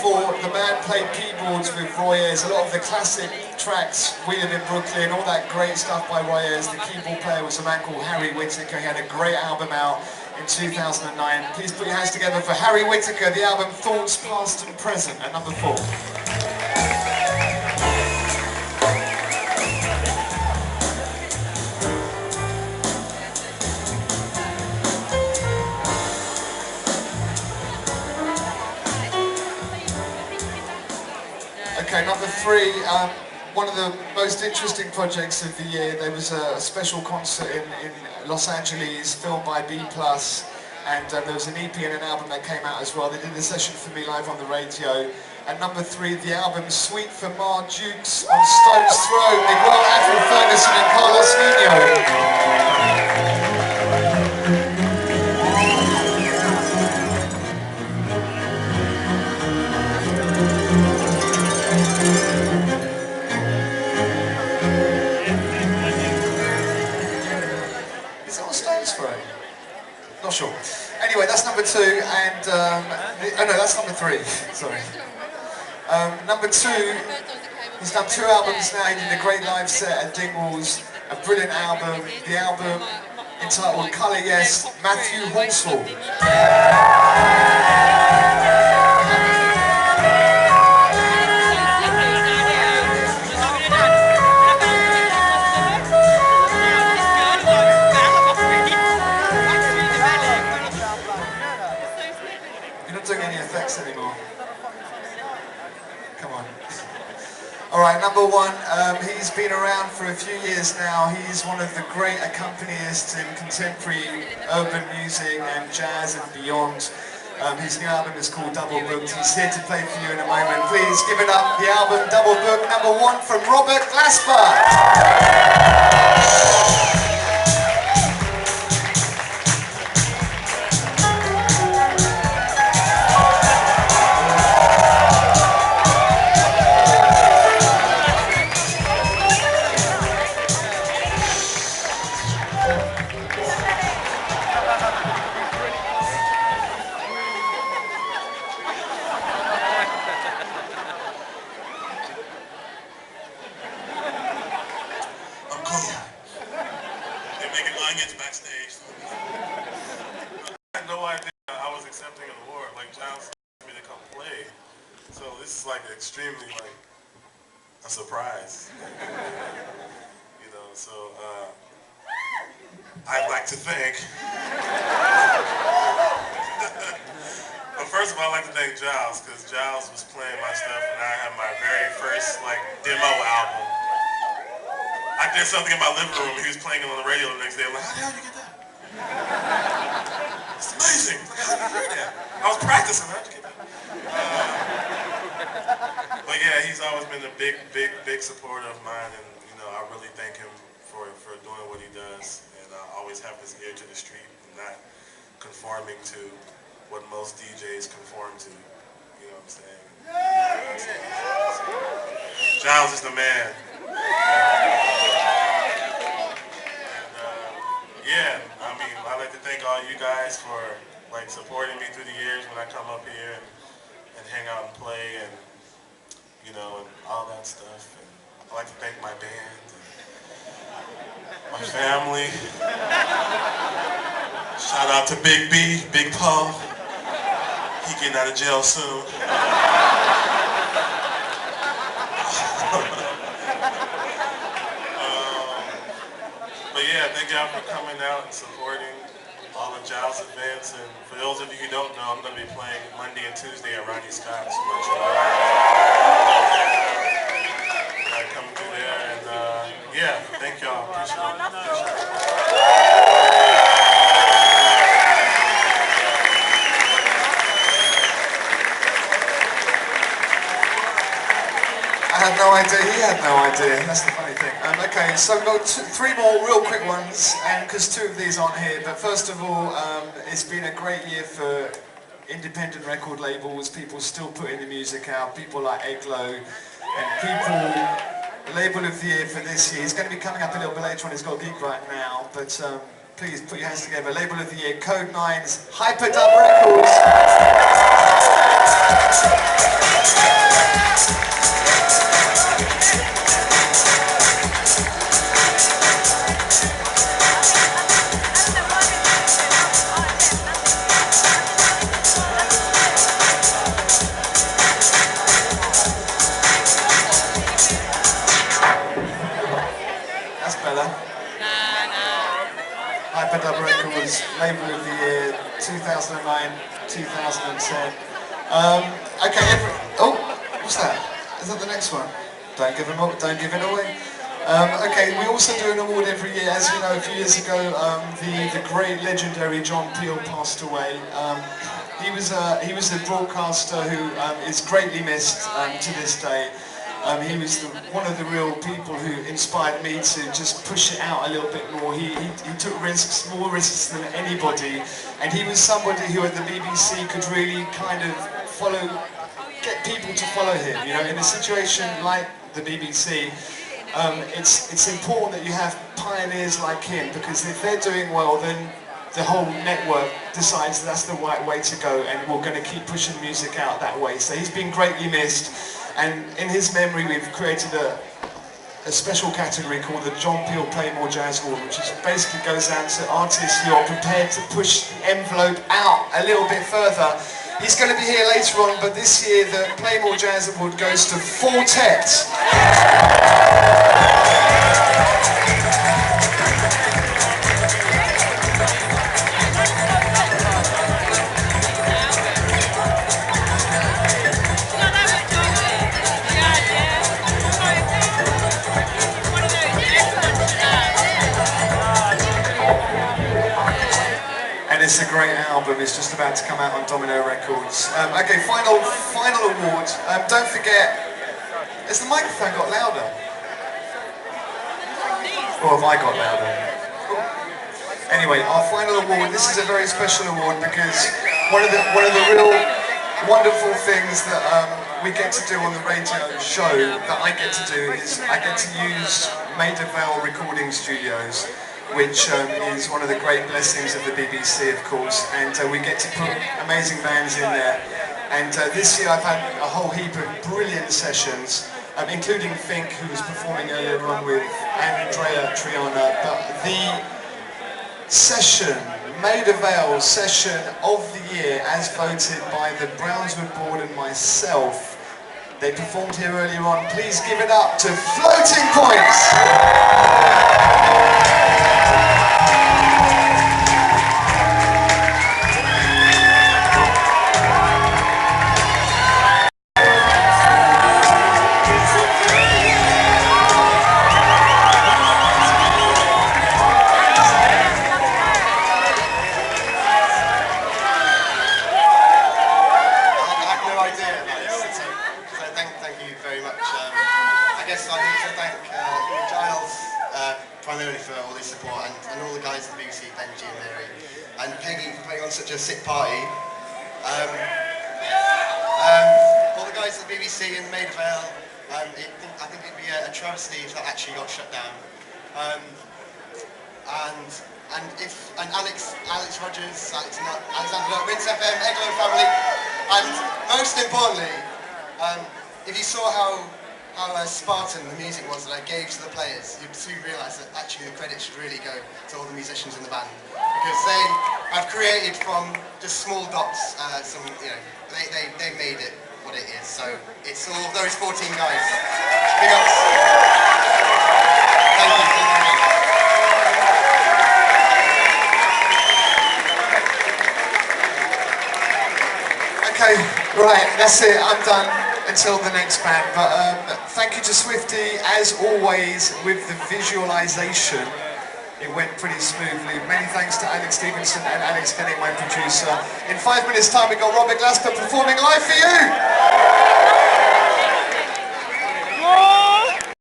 4, the man played keyboards with Roy Ayers. A lot of the classic tracks, We Live in Brooklyn, all that great stuff by Roy Ayers. The keyboard player was a man called Harry Whittaker. He had a great album out in 2009. Please put your hands together for Harry Whittaker, the album Thoughts Past and Present at number 4. Okay, number 3, one of the most interesting projects of the year. There was a special concert in Los Angeles, filmed by B+, and there was an EP and an album that came out as well. They did a session for me live on the radio. And number 3, the album Sweet for Ma Dukes on Stone's Throw, Miguel Ángel Ferguson and Carlos Nino. Not sure. Anyway, that's number 2, and oh no, that's number 3. Sorry. Number 2, he's done 2 albums now. He did a great live set at Dingwalls, a brilliant album. The album entitled Colour Yes, Matthew Horsfall. Anymore. Come on. Alright, number 1, he's been around for a few years now. He's one of the great accompanists in contemporary urban music and jazz and beyond. His new album is called Double Booked. He's here to play for you in a moment. Please give it up, the album Double Booked, number 1 from Robert Glasper. Backstage. I had no idea I was accepting an award. Like, Giles asked me to come play. So this is like extremely like a surprise. You know, so I'd like to thank but first of all, I'd like to thank Giles, because Giles was playing my stuff and I had my very first like demo album. I did something in my living room, he was playing it on the radio the next day. I'm like, how the hell did you get that? It's amazing. Like, how did you hear that? I was practicing, how'd you get that? But yeah, he's always been a big supporter of mine, and you know, I really thank him for doing what he does. And I always have this ear to the street and not conforming to what most DJs conform to. You know what I'm saying? Giles is the man. Yeah, I mean, I'd like to thank all you guys for like supporting me through the years when I come up here and hang out and play and you know, and all that stuff. And I'd like to thank my band and my family. Shout out to Big B, Big Paul. He getting out of jail soon. But yeah, thank y'all for coming out and supporting all of Giles' events. And for those of you who don't know, I'm going to be playing Monday and Tuesday at Ronnie Scott's. I come through there, and yeah, thank y'all. Appreciate it. I had no idea, he had no idea, that's the funny thing. Okay, so we've got 3 more real quick ones, and because 2 of these aren't here, but first of all, it's been a great year for independent record labels, people still putting the music out, people like Eglo, and people, label of the year for this year, he's going to be coming up a little bit later on, he's got a gig right now, but please put your hands together, label of the year, Code 9's Hyperdub Records. That's better. Hyperdub Records, Label of the Year, 2009, 2010. Okay, oh, what's that? Is that the next one? Don't give it away. Okay, we also do an award every year. As you know, a few years ago, the great legendary John Peel passed away. He was a broadcaster who is greatly missed to this day. He was one of the real people who inspired me to just push it out a little bit more. He took risks, more risks than anybody, and he was somebody who at the BBC could really kind of get people to follow him. You know, in a situation like the BBC, it's important that you have pioneers like him, because if they're doing well, then the whole network decides that's the right way to go, and we're going to keep pushing music out that way. So he's been greatly missed. And in his memory, we've created a special category called the John Peel Play More Jazz Award, which basically goes out to artists who are prepared to push the envelope out a little bit further. He's going to be here later on, but this year the Play More Jazz Award goes to Fortet. It's a great album. It's just about to come out on Domino Records. Okay, final award. Don't forget, has the microphone got louder? Or have I got louder? Anyway, our final award. This is a very special award because one of the real wonderful things that we get to do on the radio show that I get to do is I get to use Maida Vale Recording Studios, which is one of the great blessings of the BBC, of course, and we get to put amazing bands in there. And this year I've had a whole heap of brilliant sessions, including Fink, who was performing earlier on with Andrea Triana. But the session, Maida Vale session of the year, as voted by the Brownswood Board and myself, they performed here earlier on. Please give it up to Floating Points! Primarily for all this support and all the guys at the BBC, Benji and Mary, and Peggy for putting on such a sick party. All the guys at the BBC and Maida Vale, I think it'd be a travesty if that actually got shut down. And Alex Rogers, Alexander Rinse FM, Eglo family, and most importantly, if you saw how Spartan the music was that I gave to the players, you'd soon realise that actually the credit should really go to all the musicians in the band, because they have created from just small dots some, you know, they made it what it is. So it's all those 14 guys. Big ups. Thank you. Okay, right, that's it. I'm done until the next band. But thank you to Swifty, as always, with the visualization. It went pretty smoothly. Many thanks to Alex Stevenson and Alex Kenny, my producer. In 5 minutes' time, we got Robert Glasper performing live for you.